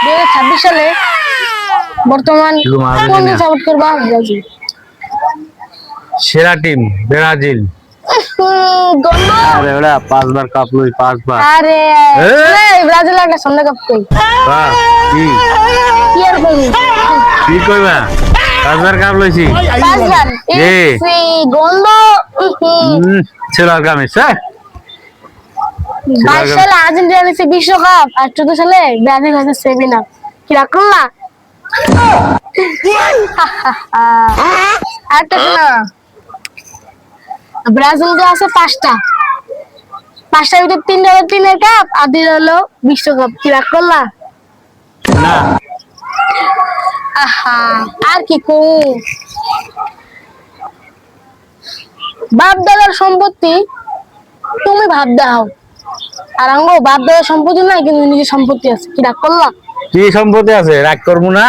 2026 সালে বর্তমান কোন দেশ সাপোর্ট করবা? ব্রাজিল। সেরা টিম ব্রাজিল। গন্ড। আরে ওরা 5 বার কাপ লই 5 বার। আরে ব্রাজিল একটা সন্ধ্যা কাপ কই। বাহ কি কি আর কই? কি কইবা? 5 বার কাপ লইছি। 5 বার। সি গন্ড। ছেলা গামে স্যার 22 সালে আর্জেন্টিনা নিছে বিশ্বকাপ আর 14 সালে ব্রাজিল হচ্ছে 7 আপ। কি রাখল না? আরেকটা শোনা, ব্রাজিল তো আছে 5টা ভিতরে 3টা হলো 3-এর কাপ আর 2 হলো বিশ্বকাপ। কি রাখ করলা না? আহা আর কি কো, বাপ দাদার সম্পত্তি তুমি ভাব দাও, আর আঙ্গো বাপ দাদার সম্পত্তি নাই কিন্তু নিজের সম্পত্তি আছে। কি রাখ করলা? কি সম্পত্তি আছে? রাগ করবো না।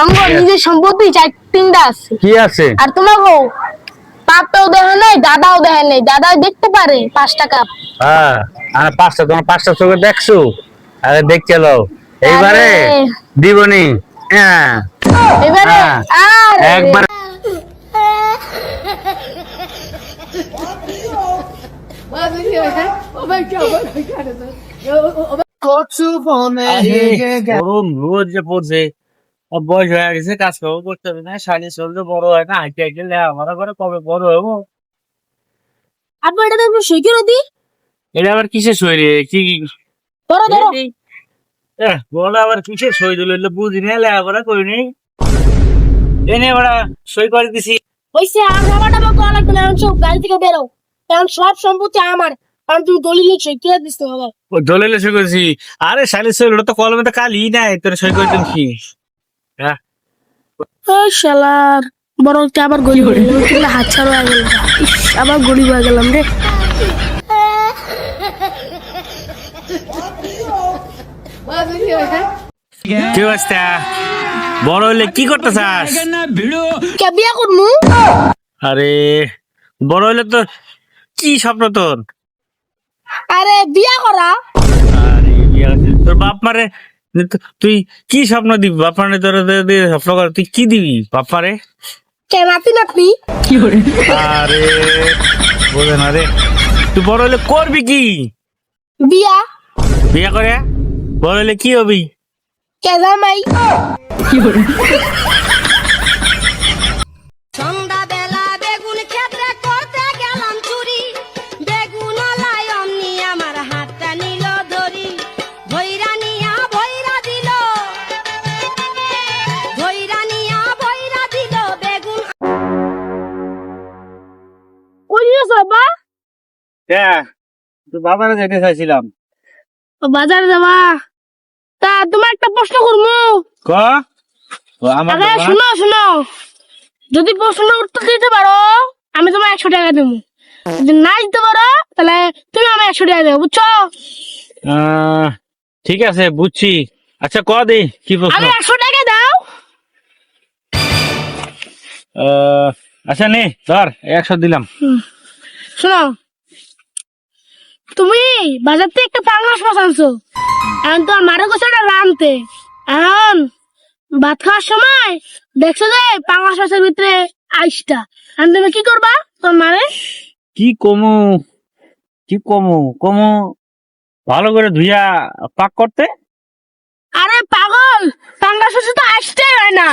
আঙ্গো নিজের সম্পত্তি 3টা আছে। কি আছে? আর তোমার গো বাপও দেখে নাই, দাদাও দেখে নাই, দাদাও দেখতে পারে 5টা কাপ। হ্যাঁ আর 5টা, তোমার 5টা চোখে দেখছো? আরে দেখ চলো এইবারে দিবনি। হ্যাঁ এবারে আর একবার গরম রোদ যে পড়ছে, বয়স হয়ে গেছে, কাজ কাম করতে হবে না, শাড়ি চলতে বড় হয় না, হাইটে হাইটে আমার ঘরে কবে বড় হবো? আপু এটা তো সই করে দি। এটা আবার কিসের সই রে? কি ধরো ধরো। বড় আবার কিসের সই দিল? বুঝি না, লেখাপড়া করিনি, এনে ওরা সই করে দিছি। হইছে আর রাবাটা বা কল লাগবে না, সব গাড়ি থেকে বেরো, কারণ সব সম্পত্তি আমার, কারণ তুমি দলিল সই করে দিতে হবে। ও দলিলে সই করেছি? আরে শালি সই ওটা তো কলমে তো কালি নাই, তোর সই করে দিন কি? হ্যাঁ এই শালার বড় আবার গলি হয়ে গেল, হাত ছাড়া হয়ে গেল, আবার গরিব হয়ে গেলাম রে। কি অবস্থা? বড় হইলে কি করতে চাস? কে বিয়া করমু? আরে বড় হইলে তোর কি স্বপ্ন তোর? আরে বিয়া করা। আরে তোর বাপ মারে তুই কি স্বপ্ন দিবি? বাপ মানে তোর স্বপ্ন কর, তুই কি দিবি বাপ মারে? কে নাতি নাতনি? কি করে? আরে বোঝে না রে, তুই বড় হইলে করবি কি? বিয়া। বিয়া করে বড় হইলে কি হবি? কে জামাই। কি করে? সন্ধ্যাবেলা বেগুন ক্ষেত্রে করতে গেলাম চুরি, বেগুন লাই অমনি আমার হাতটা নিল ধরি, ভৈরা নিয়া ভৈরা দিল, ভৈরা নিয়া ভৈরা দিল বেগুন। কই গেছো বাবা? হ্যাঁ তুই বাবারে যেতে চাইছিলাম। বাজারে যাবা? তা তোমার একটা প্রশ্ন করবো। ক আমার আগে শুনো শুনো, যদি প্রশ্নের উত্তর দিতে পারো আমি তোমার 100 টাকা দেবো, যদি না দিতে পারো তাহলে তুমি আমি 100 টাকা দেবো, বুঝছো? ঠিক আছে বুঝছি। আচ্ছা ক দে কি প্রশ্ন? আমি 100 টাকা দাও। আচ্ছা নে ধর 100 দিলাম। শোনো, তুমি বাজার থেকে একটা পাঙ্গাস মাছ আনছো, এখন তোমার মারে গেছে ওটা রানতে, এখন ভাত খাওয়ার সময় দেখছো যে পাঙ্গাস মাছের ভিতরে আইসটা, এখন তুমি কি করবা তোমার মারে? কি কমু কমু ভালো করে ধুইয়া পাক করতে। আরে পাগল, পাঙ্গাস মাছে তো আইসটাই হয় না।